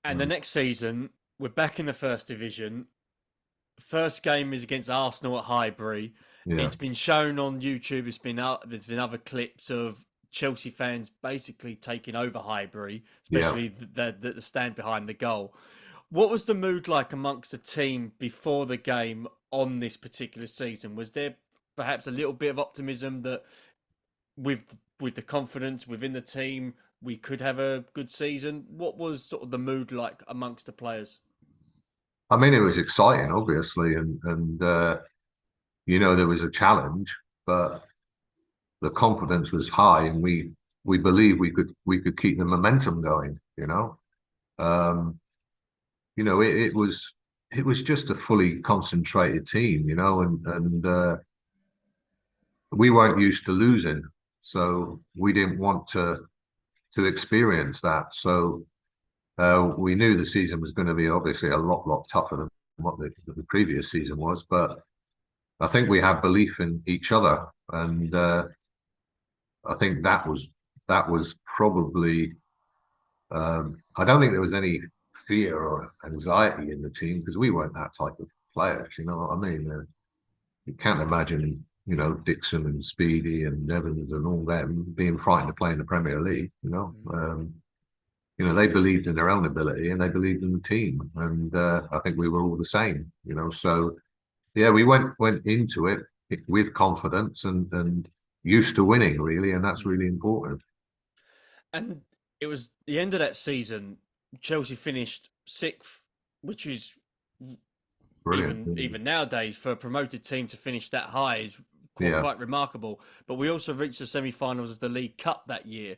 And the next season, we're back in the first division. First game is against Arsenal at Highbury. Yeah, It's been shown on YouTube. There's been other clips of Chelsea fans basically taking over Highbury, yeah. especially the stand behind the goal. What was the mood like amongst the team before the game on this particular season? Was there perhaps a little bit of optimism that with the confidence within the team we could have a good season? What was sort of the mood like amongst the players? I mean, it was exciting, obviously, and there was a challenge, but the confidence was high, and we believed we could keep the momentum going. Um, it was just a fully concentrated team, and we weren't used to losing, so we didn't want to experience that. So we knew the season was going to be obviously a lot tougher than what the previous season was, but I think we had belief in each other, and I think that was probably. I don't think there was any fear or anxiety in the team because we weren't that type of players. You know what I mean? You can't imagine, Dixon and Speedy and Evans and all them being frightened to play in the Premier League. They believed in their own ability and they believed in the team, and I think we were all the same. So yeah, we went into it with confidence and used to winning, really, and that's really important. And it was the end of that season. Chelsea finished sixth, which is Brilliant. even nowadays for a promoted team to finish that high is Yeah. quite remarkable. But we also reached the semi-finals of the League Cup that year.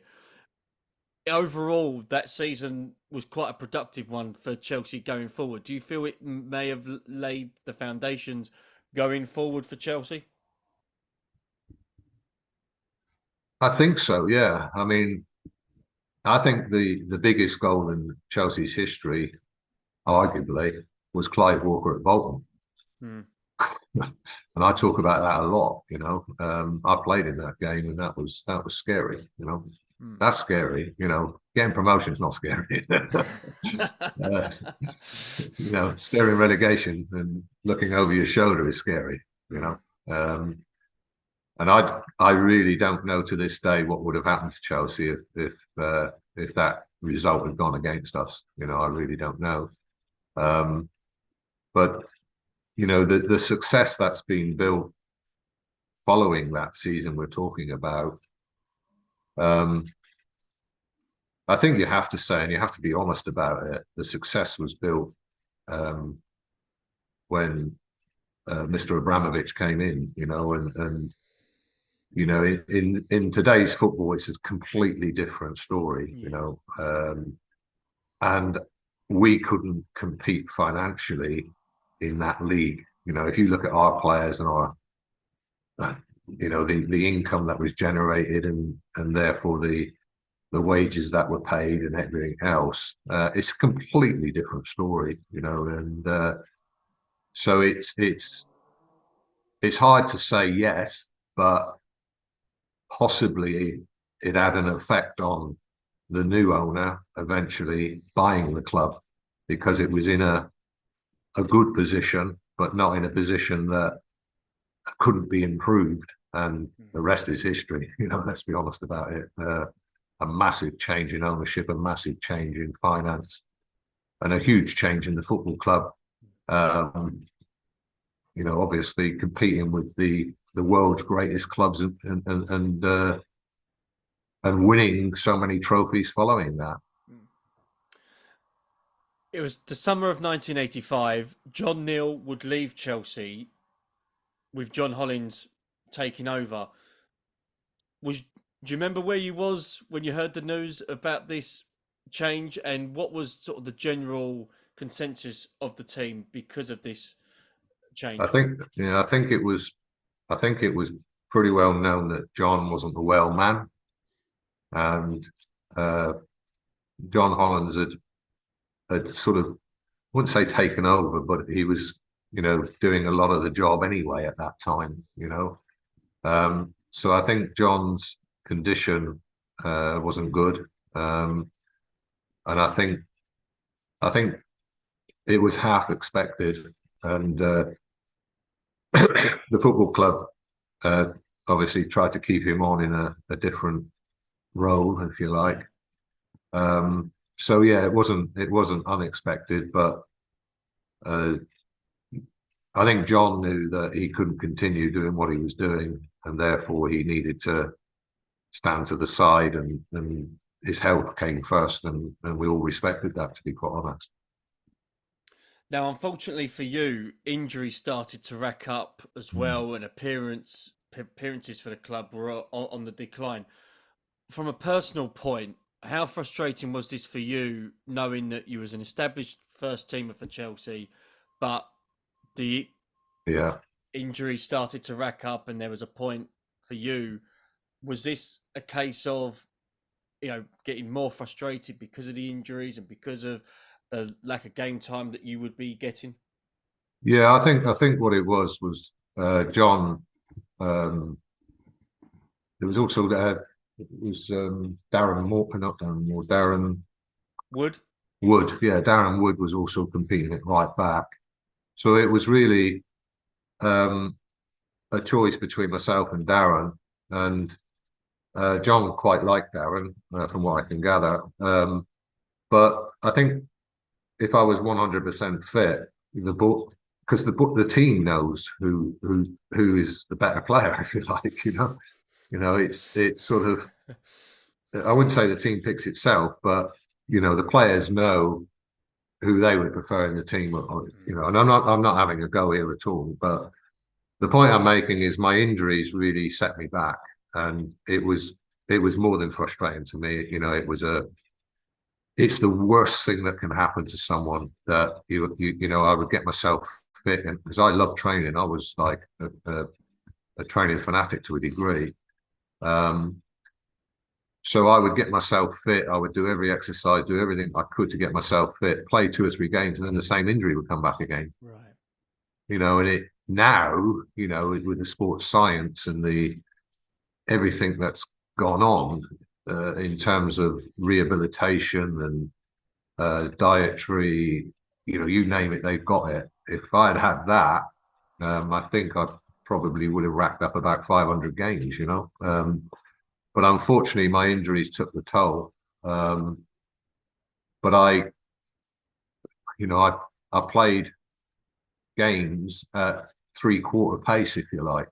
Overall, that season was quite a productive one for Chelsea going forward. Do you feel it may have laid the foundations going forward for Chelsea? I think so. Yeah. I mean, I think the biggest goal in Chelsea's history, arguably, was Clive Walker at Bolton. Hmm. And I talk about that a lot. I played in that game, and that was scary. Hmm. That's scary. Getting promotion is not scary. uh, Staring relegation and looking over your shoulder is scary. You Hmm. know, um, and I really don't know to this day what would have happened to Chelsea if that result had gone against us. I really don't know. Um, but the success that's been built following that season we're talking about, um, I think you have to say, and you have to be honest about it, the success was built um, when Mr. Abramovich came in, and in today's football, it's a completely different story, Yeah. and we couldn't compete financially in that league. If you look at our players and our, the income that was generated and therefore the wages that were paid and everything else, it's a completely different story, and so it's hard to say yes, but possibly it had an effect on the new owner eventually buying the club because it was in a good position, but not in a position that couldn't be improved. And the rest is history. Let's be honest about it. A massive change in ownership, a massive change in finance, and a huge change in the football club. Um, Obviously competing with the world's greatest clubs and winning so many trophies following that. It was the summer of 1985. John Neal would leave Chelsea with John Hollins taking over. Was Do you remember where you was when you heard the news about this change, and what was sort of the general consensus of the team because of this I change? think, I think it was pretty well known that John wasn't a well man, and uh, John Hollins had sort of, wouldn't say taken over, but he was, doing a lot of the job anyway at that time. So I think John's condition wasn't good, and I think I think it was half expected, and the football club uh, obviously tried to keep him on in a different role, if you like. So yeah, it wasn't unexpected, but uh, I think John knew that he couldn't continue doing what he was doing, and therefore he needed to stand to the side, and his health came first, and we all respected that, to be quite honest. Now, unfortunately for you, injuries started to rack up as Mm. well, and appearances for the club were on the decline. From a personal point, how frustrating was this for you, knowing that you was an established first teamer for Chelsea, but the Yeah, injuries started to rack up, and there was a point for you? Was this a case of getting more frustrated because of the injuries and because of the lack of game time that you would be getting? yeah. I think what it was John. Um, there was also it was Darren Moore, not Darren Moore, Darren Would Wood. Yeah, Darren Wood was also competing at right back. So it was really um, a choice between myself and Darren. And John quite liked Darren, from what I can gather. But I think if I was 100% fit, the book because the team knows who is the better player, if you like. It's sort of, I wouldn't say the team picks itself, but the players know who they would prefer in the team. And I'm not having a go here at all, but the point I'm making is my injuries really set me back, and it was more than frustrating to me. It's the worst thing that can happen to someone, that I would get myself fit, and because I love training, I was like a training fanatic to a degree. Um, so I would get myself fit. I would do every exercise, do everything I could to get myself fit, play 2 or 3 games, and then the same injury would come back again. right. And it now, with the sports science and the everything that's gone on in terms of rehabilitation and dietary, you name it, they've got it. If I'd had that, I think I probably would have racked up about 500 games. But unfortunately, my injuries took the toll. But I played games at 3/4 pace, if you like,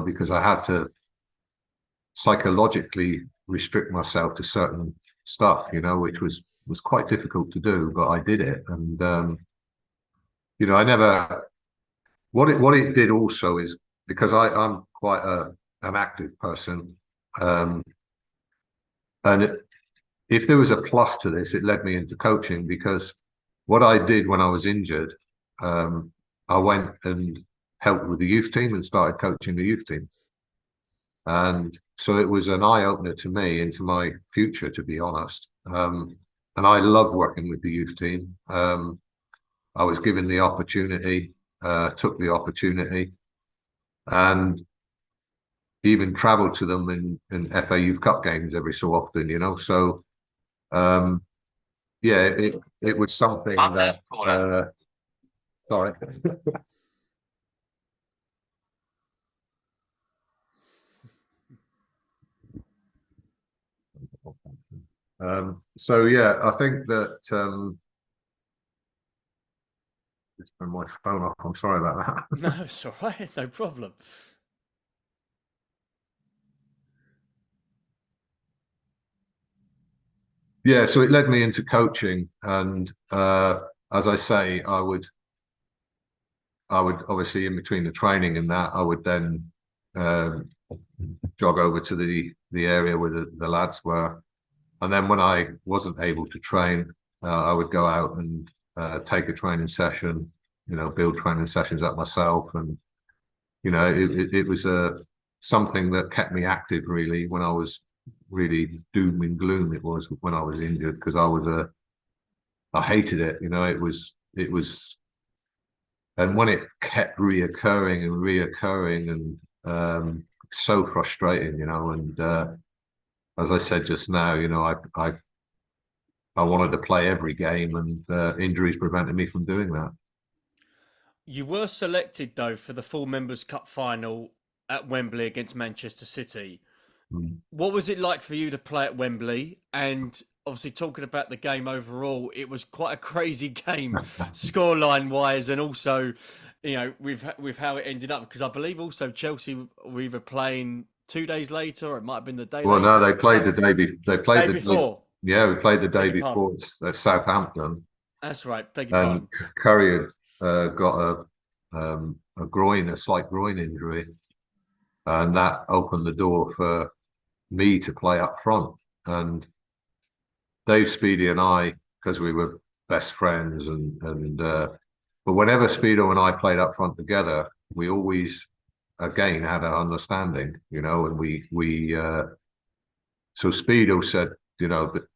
because I had to psychologically restrict myself to certain stuff, which was quite difficult to do, but I did it. And I never. What it did also is, because I'm quite an active person, um, and if there was a plus to this, it led me into coaching, because what I did when I was injured, um, I went and helped with the youth team and started coaching the youth team. And so it was an eye opener to me into my future, to be honest. And I love working with the youth team. I was given the opportunity, took the opportunity, and even traveled to them in FA Youth Cup games every so often. So um, yeah, it was something that. Sorry. So yeah, I think that just turn my phone off. I'm sorry about that. No, it's all right. No problem. Yeah, so it led me into coaching, and as I say, I would obviously, in between the training and that, I would then um, jog over to the area where the lads were, and then when I wasn't able to train, I would go out and take a training session, build training sessions up myself, and it was something that kept me active, really, when I was really doom and gloom. It was when I was injured, because I hated it. It was, and when it kept reoccurring and reoccurring, and so frustrating. And as I said just now, I I wanted to play every game, and injuries prevented me from doing that. You were selected though for the full Members Cup final at Wembley against Manchester City. Mm. What was it like for you to play at Wembley? And obviously, talking about the game overall, it was quite a crazy game, scoreline wise, and also, with how it ended up. Because I believe also Chelsea were either playing 2 days later, or it might have been the day Well, no, later. they played the day. They played Day the day. before. Yeah, we played the day Beg your pardon. before at Southampton, That's right. Beg your and pardon. Curry had got a slight groin injury, and that opened the door for me to play up front. And Dave Speedy and I, because we were best friends, but whenever Speedo and I played up front together, we always again had an understanding, and so Speedo said, that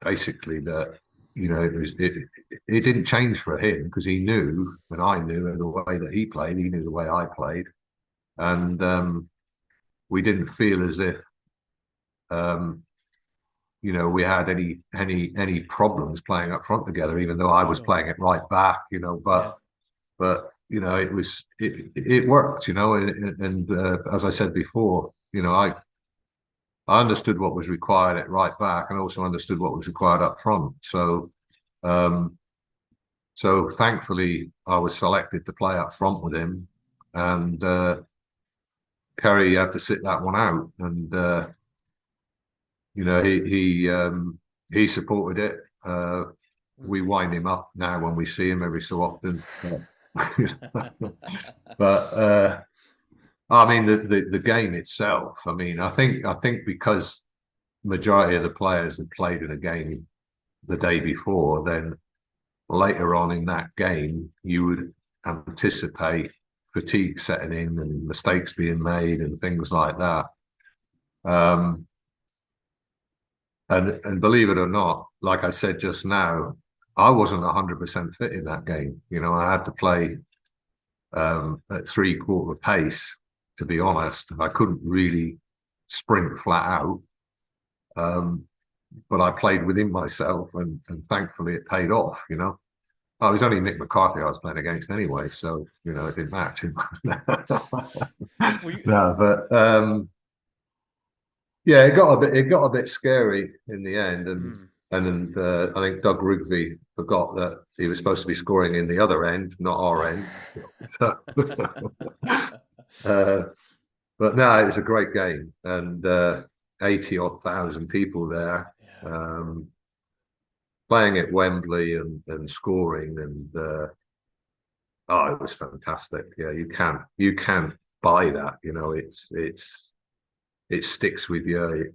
basically that, it didn't change for him because he knew, and I knew the way that he played, he knew the way I played, and we didn't feel as if um, we had any problems playing up front together, even though I was Sure. playing it right back, Yeah. but it worked, and as I said before, I understood what was required at right back and also understood what was required up front. Um, so thankfully I was selected to play up front with him, and Kerry had to sit that one out, and you know, he supported it. We wind him up now when we see him every so often. But I mean, the game itself. I mean, I think because majority of the players had played in a game the day before, then later on in that game, you would anticipate fatigue setting in and mistakes being made and things like that. Um, and believe it or not, like I said just now, I wasn't 100% fit in that game. I had to play at 3/4 pace, to be honest. I couldn't really sprint flat out. But I played within myself, and thankfully it paid off. I was only Mick McCarthy I was playing against anyway, so it didn't matter too much. we, No, but yeah, it got a bit scary in the end, and mm. and then I think Doug Rigby forgot that he was supposed to be scoring in the other end, not our end. So, uh, but no, it was a great game, and 80 odd thousand people there, Yeah. playing at Wembley and scoring, and oh, it was fantastic. Yeah, you can't buy that. It sticks with you.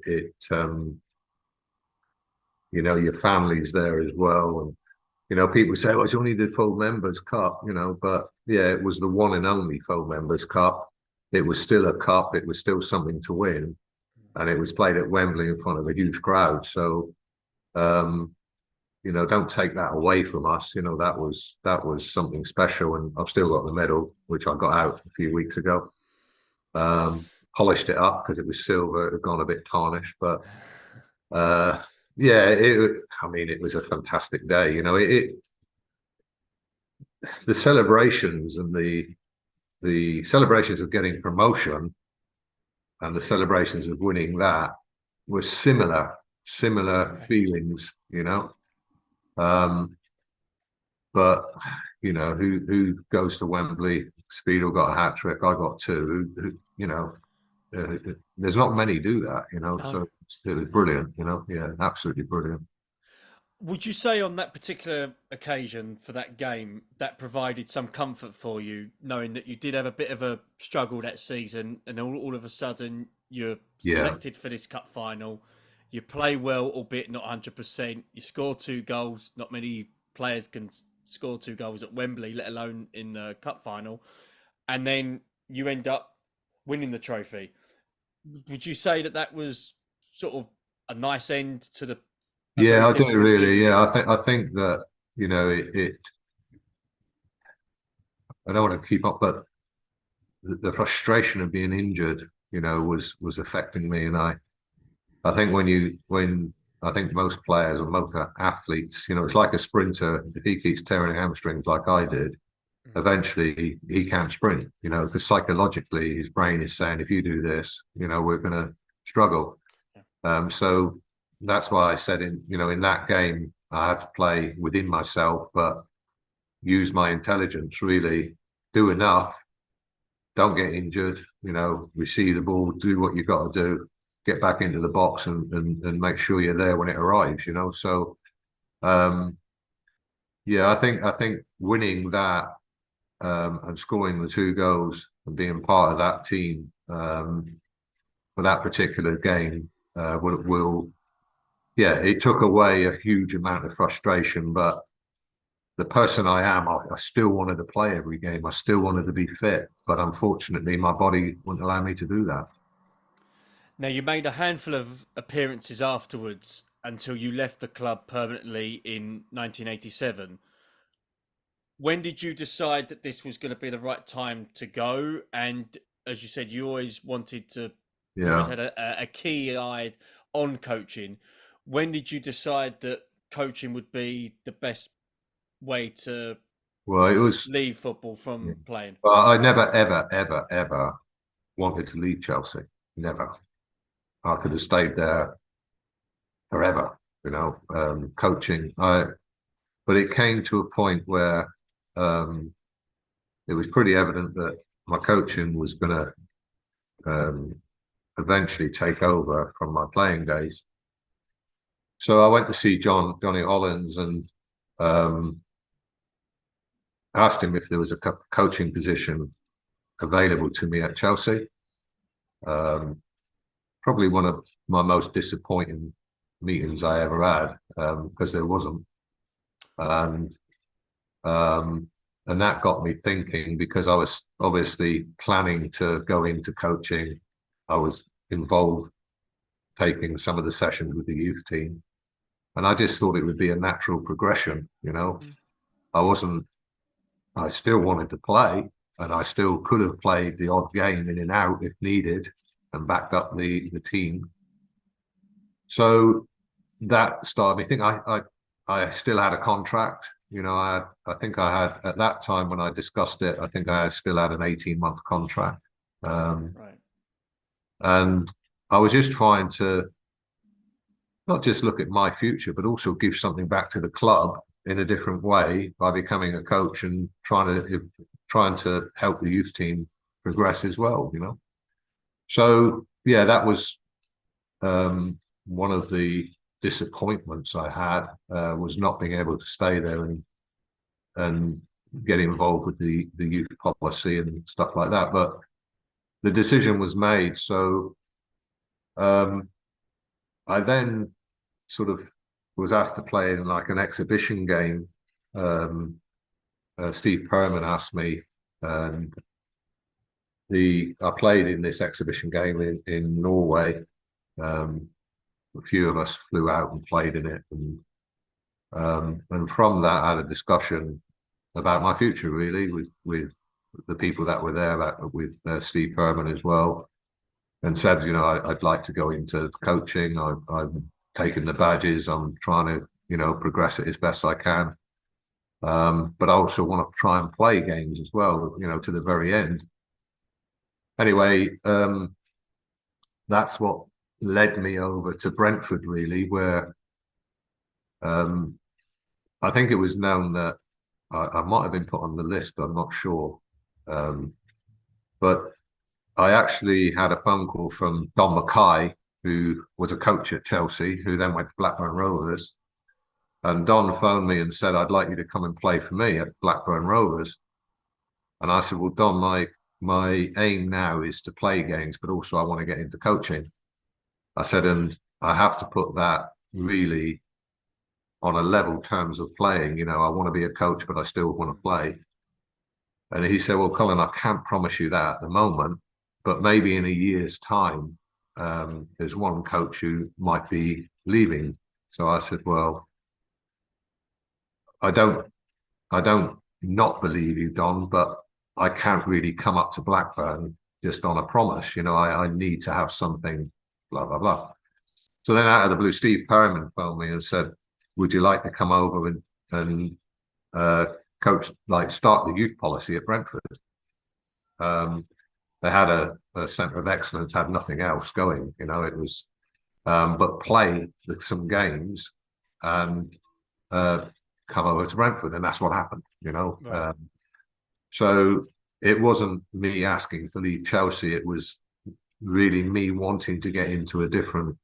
Your family's there as well, and people say, "Oh, it's only the full members cup," but yeah, it was the one and only full members cup. It was still a cup. It was still something to win, and it was played at Wembley in front of a huge crowd. So, don't take that away from us. That was something special, and I've still got the medal, which I got out a few weeks ago. Polished it up because it was silver. It had gone a bit tarnished, but yeah, I mean, it was a fantastic day. The celebrations and the celebrations of getting promotion and the celebrations of winning that were similar feelings. Um, but who goes to Wembley? Speedo got a hat trick. I got two. There's not many do that. No. So it was brilliant. Yeah, absolutely brilliant. Would you say on that particular occasion for that game that provided some comfort for you, knowing that you did have a bit of a struggle that season, and all of a sudden you're Yeah, selected for this cup final, you play well, albeit not 100%, you score 2 goals. Not many players can score 2 goals at Wembley, let alone in the cup final, and then you end up winning the trophy. Would you say that that was sort of a nice end to a very yeah, I do difficult really. season for Yeah, you? I think that it. I don't want to keep up, but the frustration of being injured, was affecting me, and I think when I think most players or most athletes, it's like a sprinter. If he keeps tearing hamstrings like I did, Mm. eventually he can't sprint, because psychologically his brain is saying, if you do this, we're going to struggle. Yeah. So that's why I said in that game, I had to play within myself, but use my intelligence, really do enough, don't get injured, receive the ball, do what you've got to do, get back into the box and make sure you're there when it arrives, So um, yeah, I think winning that and scoring the 2 goals and being part of that team for that particular game will yeah, it took away a huge amount of frustration, but the person I am, I still wanted to play every game. I still wanted to be fit, but unfortunately, my body wouldn't allow me to do that. Now, you made a handful of appearances afterwards until you left the club permanently in 1987. When did you decide that this was going to be the right time to go? And as you said, you always wanted to, you always Yeah. had a key eye on coaching. When did you decide that coaching would be the best way to Well, it was. leave football Yeah. from playing? Well, I never, ever, ever, ever wanted to leave Chelsea. Never. I could have stayed there forever. Coaching. But it came to a point where um, it was pretty evident that my coaching was going to um, eventually take over from my playing days. So I went to see Johnny Hollins and um, asked him if there was a coaching position available to me at Chelsea. Um, Probably one of my most disappointing meetings I ever had because there wasn't, and um, and that got me thinking because I was obviously planning to go into coaching. I was involved taking some of the sessions with the youth team, and I just thought it would be a natural progression. Mm. I wasn't. I still wanted to play, and I still could have played the odd game in and out if needed, and backed up the team. So that started me thinking. I still had a contract. I think I had at that time when I discussed it. I think I still had an 18-month contract, um, Right. and I was just trying to not just look at my future, but also give something back to the club in a different way by becoming a coach and trying to help the youth team progress as well. So yeah, that was one of the disappointments I had was not being able to stay there and get involved with the youth policy and stuff like that. But the decision was made, so um, I then sort of was asked to play in like an exhibition game. Um, Steve Perman asked me, and I played in this exhibition game in Norway. Um, a few of us flew out and played in it, and from that, I had a discussion about my future, really, with the people that were there, with Steve Perman as well, and said, I'd like to go into coaching. I've taken the badges. I'm trying to, progress it as best I can. But I also want to try and play games as well, to the very end. Anyway, that's what led me over to Brentford, really, where um, I think it was known that I might have been put on the list. I'm not sure. Um, but I actually had a phone call from Don Mackay, who was a coach at Chelsea, who then went to Blackburn Rovers. And Don phoned me and said, I'd like you to come and play for me at Blackburn Rovers. And I said, well, Don, my aim now is to play games, but also I want to get into coaching. I said, and I have to put that really on a level terms of playing. I want to be a coach, but I still want to play. And he said, well, Colin, I can't promise you that at the moment, but maybe in a year's time, there's one coach who might be leaving. So I said, well, I don't, I don't not believe you, Don, but I can't really come up to Blackburn just on a promise. I need to have something, blah, blah, blah. So then out of the blue, Steve Perryman phoned me and said, would you like to come over and coach, like start the youth policy at Brentford? They had a centre of excellence, had nothing else going, you know, it was, but play some games and come over to Brentford. And that's what happened, you know. Right. So it wasn't me asking to leave Chelsea. It was really me wanting to get into a different,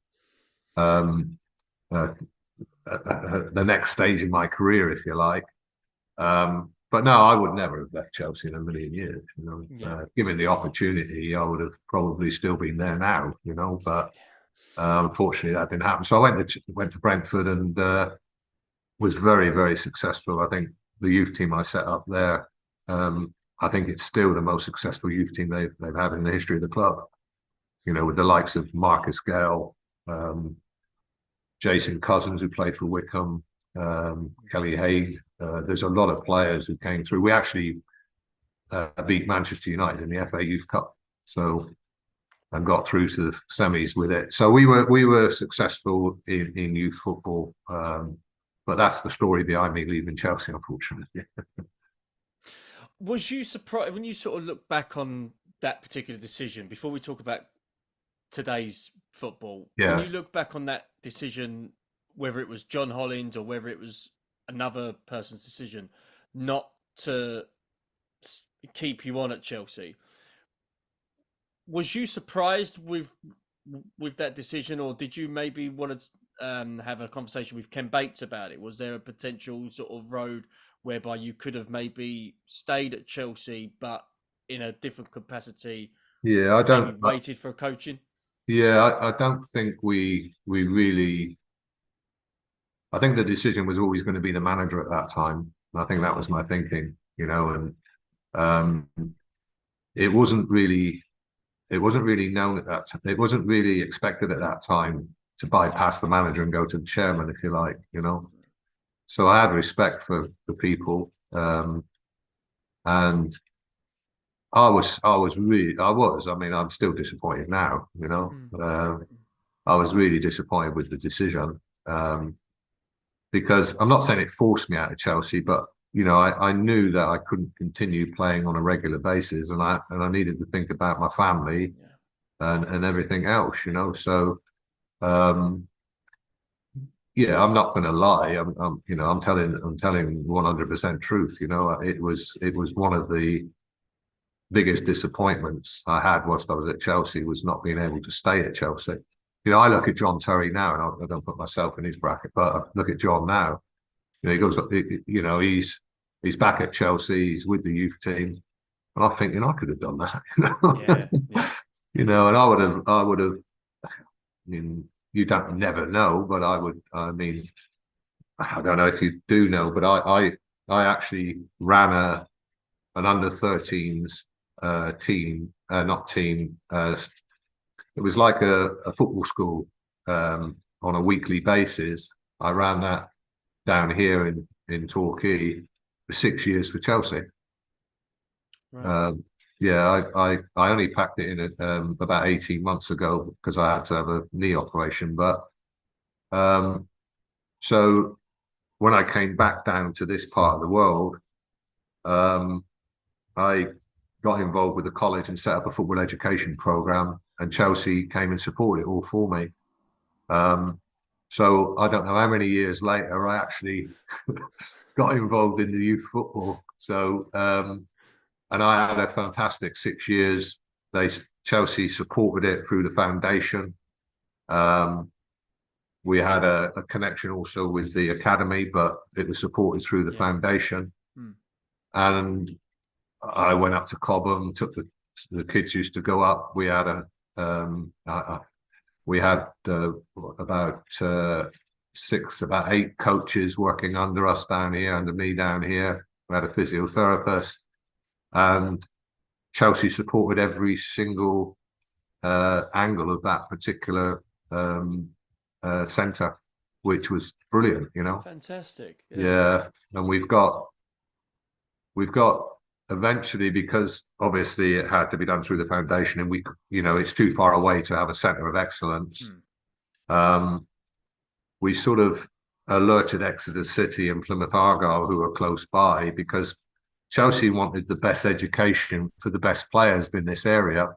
the next stage in my career, if you like. But no, I would never have left Chelsea in a million years. You know, Yeah. given the opportunity, I would have probably still been there now. You know, but unfortunately, that didn't happen. So I went to Brentford and was very, very successful. I think the youth team I set up there, I think it's still the most successful youth team they've had in the history of the club. You know, with the likes of Marcus Gale, Jason Cousins, who played for Wickham, Kelly Haig. There's a lot of players who came through. We actually beat Manchester United in the FA Youth Cup, so and got through to the semis with it. So we were successful in youth football, but that's the story behind me leaving Chelsea, unfortunately. Was you surprised when you sort of look back on that particular decision before we talk about today's football? When you Yes. look back on that decision, whether it was John Hollins or whether it was another person's decision not to keep you on at Chelsea, was you surprised with that decision, or did you maybe want to have a conversation with Ken Bates about it? Was there a potential sort of road whereby you could have maybe stayed at Chelsea, but in a different capacity, Yeah, I maybe don't. waited for coaching? Yeah, I don't think we really. I think the decision was always going to be the manager at that time. I think that was my thinking, you know, and um, it wasn't really known at that time. It wasn't really expected at that time to bypass the manager and go to the chairman, if you like, you know. So I had respect for the people, and I mean, I'm still disappointed now, you know. Mm. I was really disappointed with the decision, because I'm not saying it forced me out of Chelsea, but you know, I knew that I couldn't continue playing on a regular basis, and I needed to think about my family Yeah. and everything else, you know. So um, yeah, I'm not going to lie. you know, I'm telling 100% truth. You know, it was one of the biggest disappointments I had whilst I was at Chelsea was not being able to stay at Chelsea. You know, I look at John Terry now, and I don't put myself in his bracket, but I look at John now. You know, he goes, you know, he's back at Chelsea, he's with the youth team, and I'm thinking I could have done that. Yeah. Yeah. You know, and I would have. I mean, you don't never know, but I would. I mean, I don't know if you do know, but I actually ran an under 13s team, not team. It was like a football school on a weekly basis. I ran that down here in Torquay for 6 years for Chelsea. Right. Yeah, I only packed it in about 18 months ago because I had to have a knee operation. But so when I came back down to this part of the world, I got involved with the college and set up a football education program, and Chelsea came and supported it all for me. So I don't know how many years later I actually got involved in the youth football. So and I had a fantastic 6 years. Chelsea supported it through the foundation. We had a connection also with the academy, but it was supported through the Yeah. foundation. Mm. And I went up to Cobham. The kids used to go up. We had about about 8 coaches working under us down here, under me down here. We had a physiotherapist, and Chelsea supported every single angle of that particular centre, which was brilliant, you know. Fantastic. Yeah. Yeah, and we've got eventually, because obviously it had to be done through the foundation, and you know, it's too far away to have a centre of excellence. Mm. Um, we sort of alerted Exeter City and Plymouth Argyle, who are close by, because Chelsea wanted the best education for the best players in this area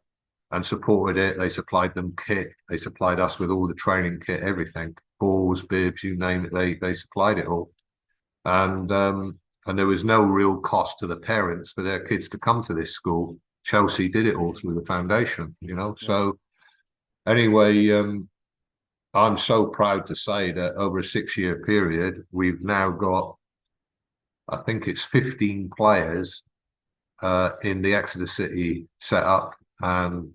and supported it. They supplied them kit. They supplied us with all the training kit, everything, balls, bibs, you name it. They supplied it all, and there was no real cost to the parents for their kids to come to this school. Chelsea did it all through the foundation, you know. Yeah. So anyway, I'm so proud to say that over a 6-year period, we've now got, I think it's 15 players in the Exeter City setup and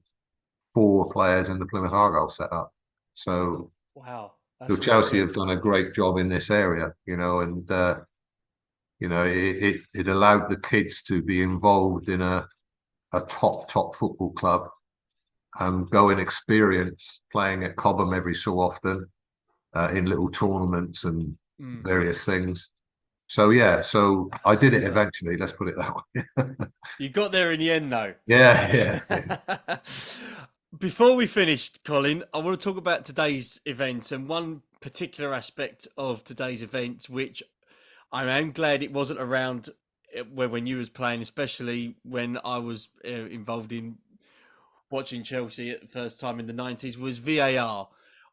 4 players in the Plymouth Argyle setup. So, Wow, so that's really Chelsea good. have done a great job in this area, you know, and you know it allowed the kids to be involved in a top football club and go and experience playing at Cobham every so often in little tournaments and Mm. various things. So yeah, so I did it Super. eventually. Let's put it that way. You got there in the end, though. Yeah. Before we finish, Colin, I want to talk about today's event and one particular aspect of today's event, which I am glad it wasn't around when you was playing, especially when I was involved in watching Chelsea at the first time in the 90s, was VAR.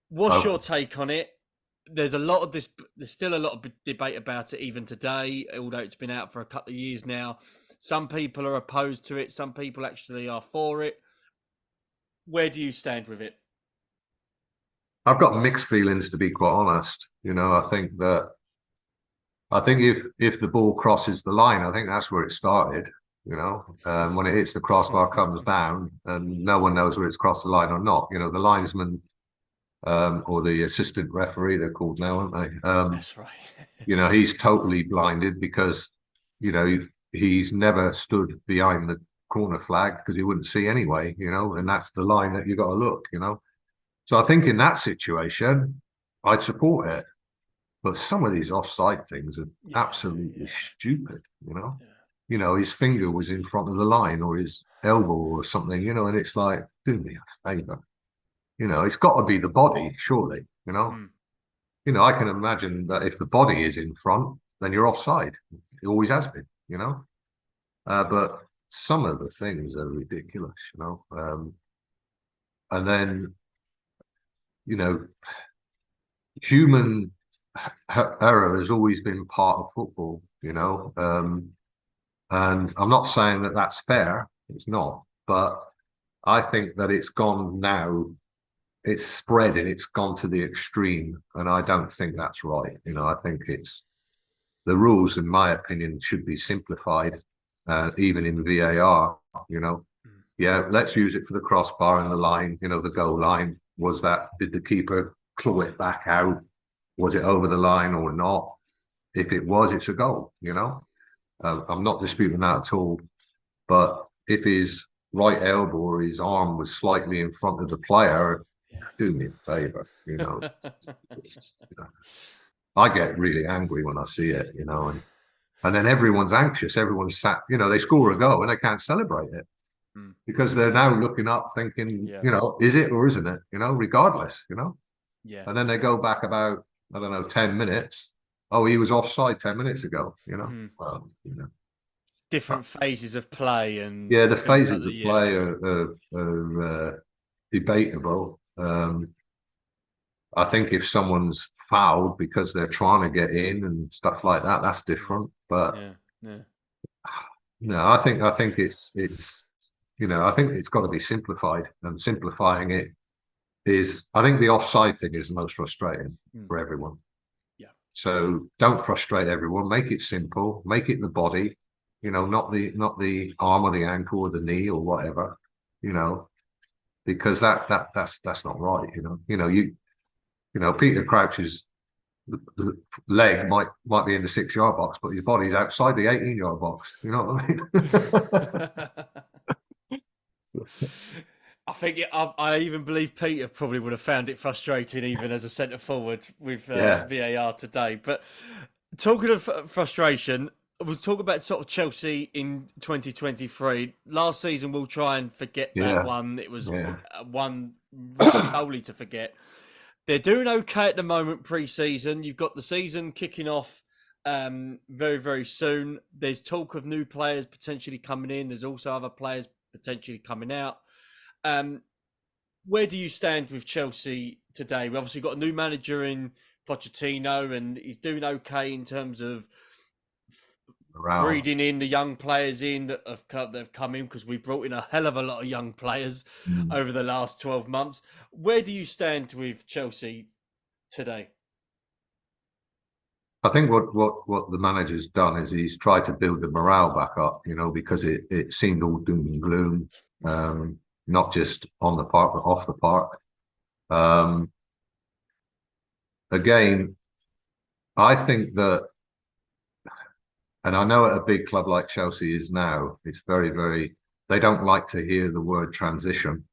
What's Okay. your take on it? There's a lot of this. There's still a lot of debate about it even today, although it's been out for a couple of years now. Some people are opposed to it. Some people actually are for it. Where do you stand with it? I've got mixed feelings to be quite honest. You know, I think if the ball crosses the line, I think that's where it started. You know, when it hits the crossbar, comes down, and no one knows whether it's crossed the line or not. You know, the linesman or the assistant referee, they're called now, aren't they? That's right. You know, he's totally blinded because, you know, he's never stood behind the corner flag because he wouldn't see anyway, you know, and that's the line that you got to look, you know. So I think in that situation, I'd support it. But some of these offside things are Yeah, absolutely yeah, stupid, you know. yeah. You know, his finger was in front of the line or his elbow or something, you know, and it's like, do me a favor. You know, it's got to be the body, surely, you know. Mm. You know, I can imagine that if the body is in front, then you're offside. It always has been, you know. But some of the things are ridiculous, you know. And then, you know, human error has always been part of football, you know. And I'm not saying that that's fair. It's not. But I think that it's gone now. It's spread and it's gone to the extreme. And I don't think that's right. You know, I think it's the rules, in my opinion, should be simplified, even in VAR. You know, Mm. yeah, let's use it for the crossbar and the line. You know, the goal line. Was that? Did the keeper claw it back out? Was it over the line or not? If it was, it's a goal. You know, I'm not disputing that at all. But if his right elbow or his arm was slightly in front of the player, do me a favor. You know, I get really angry when I see it. You know, and then everyone's anxious. Everyone's sat. You know, they score a goal and they can't celebrate it Mm. because they're now looking up, thinking, Yeah, you know, is it or isn't it? You know, regardless. You know, yeah. and then they go back about, I don't know, 10 minutes. Oh, he was offside 10 minutes ago. You know, Mm. well, you know. Different phases of play and Yeah, the things like phases that. of Yeah, play are debatable. I think if someone's fouled because they're trying to get in and stuff like that, that's yeah, different. But yeah, yeah. no, I think it's you know, I think it's got to be simplified, and simplifying it is, I think the offside thing is the most frustrating Mm. for everyone. Yeah. So don't frustrate everyone. Make it simple. Make it the body, you know, not the arm or the ankle or the knee or whatever, you know, because that's not right. You know, Peter Crouch's leg might be in the 6 yard box, but your body's outside the 18-yard box. You know what I mean? I think I even believe Peter probably would have found it frustrating, even as a centre forward with Yeah, VAR today. But talking of frustration, we'll talk about sort of Chelsea in 2023. Last season, we'll try and forget that yeah, one. It was yeah. one solely to forget. They're doing okay at the moment pre-season. You've got the season kicking off very, very soon. There's talk of new players potentially coming in. There's also other players potentially coming out. Um, where do you stand with Chelsea today? We've obviously got a new manager in Pochettino, and he's doing okay in terms of Morale. breeding in the young players in that have come in, because we brought in a hell of a lot of young players Mm. over the last 12 months. Where do you stand with Chelsea today? I think what the manager's done is he's tried to build the morale back up, because it seemed all doom and gloom, not just on the park but off the park. Again, I think that, and I know at a big club like Chelsea is now, it's very, very, they don't like to hear the word transition.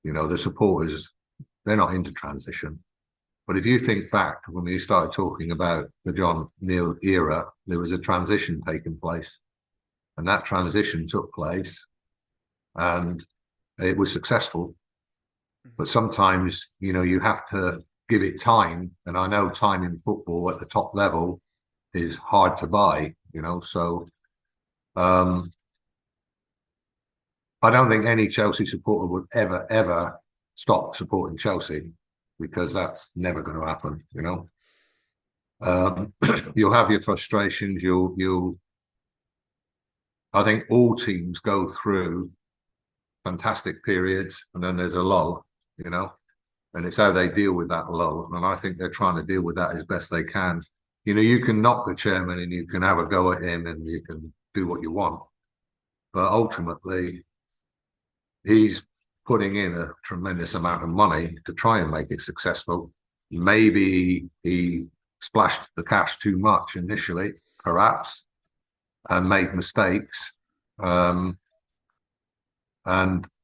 The supporters, they're not into transition. But if you think back when we started talking about the John Neal era, there was a transition taking place. And that transition took place and it was successful. But sometimes, you have to give it time. And I know time in football at the top level is hard to buy, so I don't think any Chelsea supporter would ever stop supporting Chelsea, because that's never going to happen, You'll have your frustrations. I think all teams go through fantastic periods, and then there's a lull, and it's how they deal with that lull. And I think they're trying to deal with that as best they can. You can knock the chairman and you can have a go at him and you can do what you want, but ultimately he's putting in a tremendous amount of money to try and make it successful. Maybe he splashed the cash too much initially, perhaps, and made mistakes. And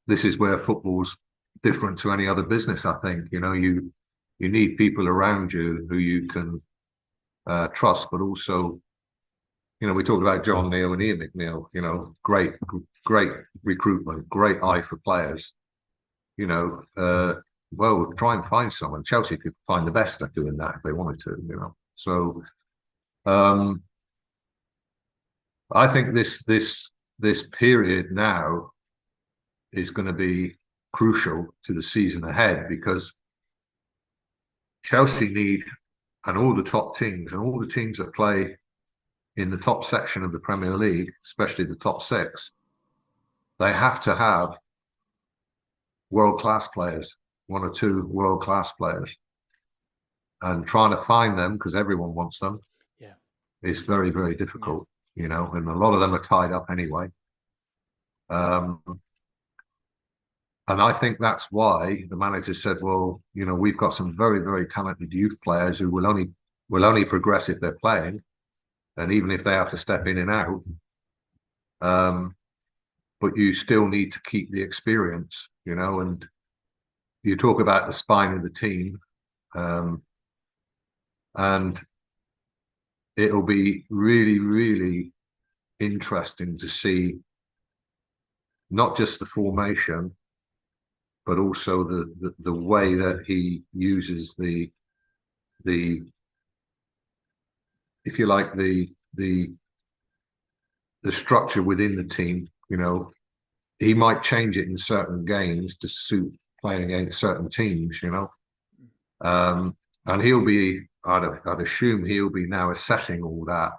this is where football's different to any other business. I think you need people around you who you can trust, but also, we talked about John Neal and Ian McNeil. Great recruitment, great eye for players. Well, try and find someone. Chelsea could find the best at doing that if they wanted to. So, I think this period now is going to be crucial to the season ahead, because Chelsea need, and all the top teams and all the teams that play in the top section of the Premier League, especially the top six, they have to have world-class players, one or two world-class players. And trying to find them, because everyone wants them, is very, very difficult, and a lot of them are tied up anyway. And I think that's why the manager said, well, we've got some very, very talented youth players who will only progress if they're playing, and even if they have to step in and out. But you still need to keep the experience, and you talk about the spine of the team, and it'll be really, really interesting to see not just the formation, but also the way that he uses the if you like the structure within the team. He might change it in certain games to suit playing against certain teams. And he'll be, I'd assume he'll be now assessing all that,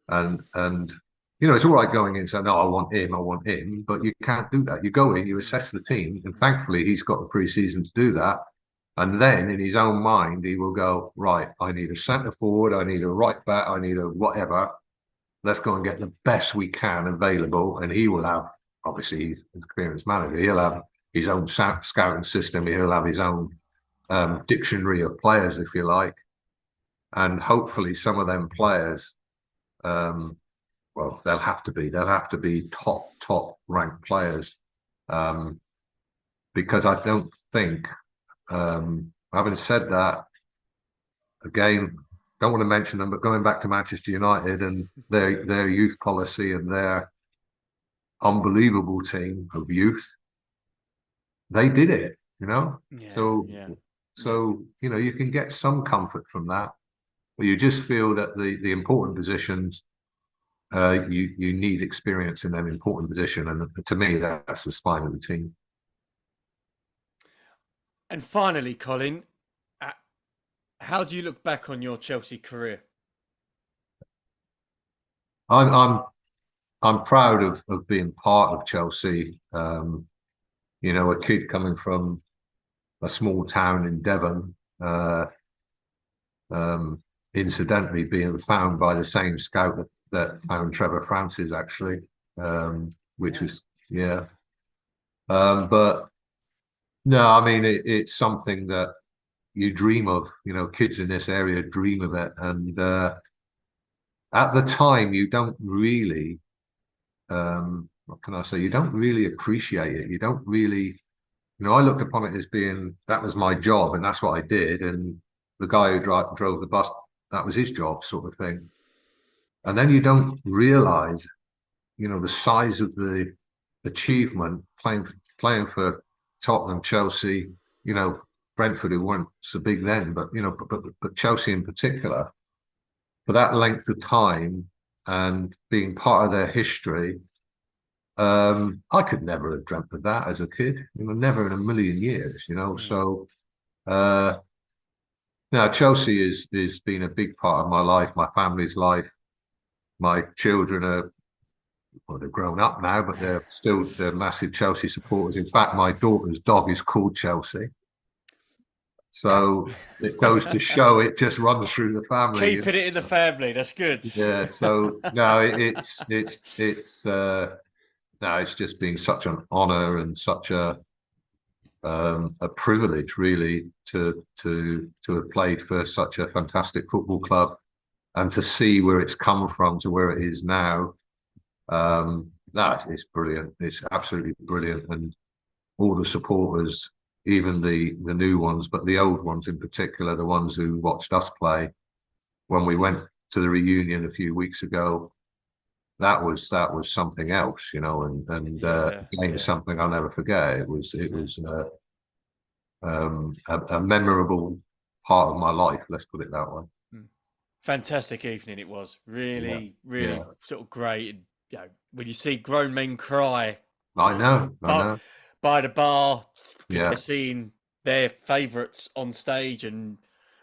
and it's all right going in and saying, no, I want him, but you can't do that. You go in, you assess the team, and thankfully he's got the pre-season to do that. And then in his own mind, he will go, right, I need a centre forward, I need a right back, I need a whatever. Let's go and get the best we can available. And he will have, obviously, he's an experienced manager, he'll have his own scouting system, he'll have his own dictionary of players, if you like. And hopefully some of them players, well, they'll have to be top ranked players, because I don't think, having said that, again, don't want to mention them, but going back to Manchester United and their youth policy and their unbelievable team of youth, they did it, Yeah, so yeah. So, you know, you can get some comfort from that, but you just feel that the important positions, you need experience in an important position. And to me, that's the spine of the team. And finally, Colin, uh, how do you look back on your Chelsea career? I'm I'm I'm proud of being part of Chelsea. You know, a kid coming from a small town in Devon, incidentally being found by the same scout that found Trevor Francis, actually, which was, yeah. But no, I mean, it's something that you dream of. You know, kids in this area dream of it. And at the time, you don't really, what can I say? You don't really appreciate it. You don't really, you know, I looked upon it as being, that was my job and that's what I did. And the guy who drove the bus, that was his job, sort of thing. And then you don't realize, you know, the size of the achievement playing for Tottenham, Chelsea, you know, Brentford, who weren't so big then, but you know, but Chelsea in particular, for that length of time and being part of their history. I could never have dreamt of that as a kid, you know, never in a million years, you know. So now Chelsea is been a big part of my life, my family's life. My children are, well, they're grown up now, but they're massive Chelsea supporters. In fact, my daughter's dog is called Chelsea. So it goes to show it just runs through the family. Keeping it in the family, that's good. Yeah. So no, it's no, it's just been such an honour and such a privilege, really, to have played for such a fantastic football club and to see where it's come from to where it is now. That is brilliant. It's absolutely brilliant, and all the supporters, even the new ones, but the old ones in particular, the ones who watched us play when we went to the reunion a few weeks ago. That was something else, you know, and again, something I'll never forget. It was a memorable part of my life. Let's put it that way. Fantastic evening it was. Really sort of great. And you know, when you see grown men cry, I know. by the bar because they're seeing their favourites on stage and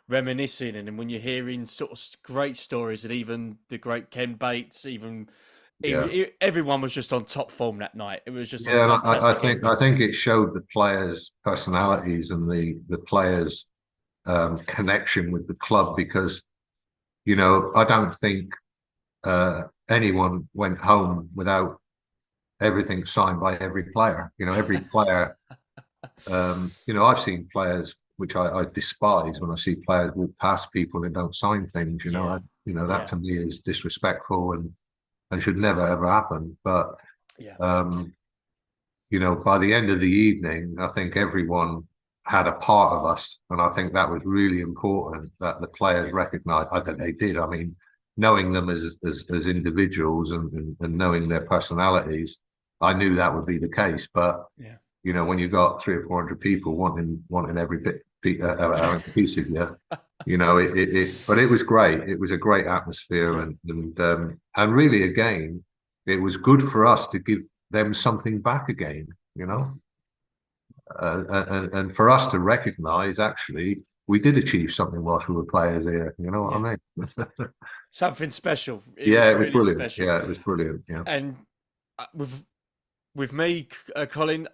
reminiscing, and then when you're hearing sort of great stories, and even the great Ken Bates, everyone was just on top form that night. It was just I think it showed the players' personalities and the players' connection with the club, because, you know, I don't think anyone went home without everything signed by every player. You know, every player. You know, I've seen players which I despise when I see players walk past people and don't sign things. You know, that to me is disrespectful and should never ever happen. But you know, by the end of the evening, I think everyone had a part of us, and I think that was really important that the players recognised. I think they did. I mean, knowing them as individuals and knowing their personalities, I knew that would be the case. But you know, when you got 300 or 400 people wanting every piece of you, you know, but it was great. It was a great atmosphere, and really, again, it was good for us to give them something back again, you know, and for us to recognise, actually, we did achieve something whilst we were players here. You know what I mean? Something special. It was really brilliant. Special. Yeah, it was brilliant. Yeah, and with me, Colin,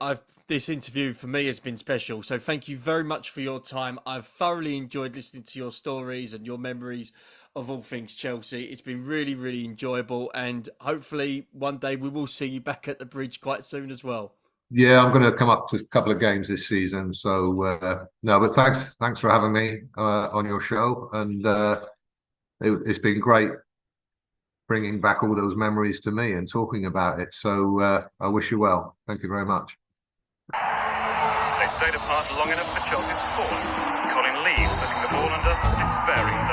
this interview for me has been special. So thank you very much for your time. I've thoroughly enjoyed listening to your stories and your memories of all things Chelsea. It's been really, really enjoyable, and hopefully one day we will see you back at the Bridge quite soon as well. Yeah, I'm going to come up to a couple of games this season. So no, but thanks for having me on your show, and it's been great bringing back all those memories to me and talking about it. So I wish you well. Thank you very much. They stayed apart long enough for Chelsea's fall. Colin Lee putting the ball under despairing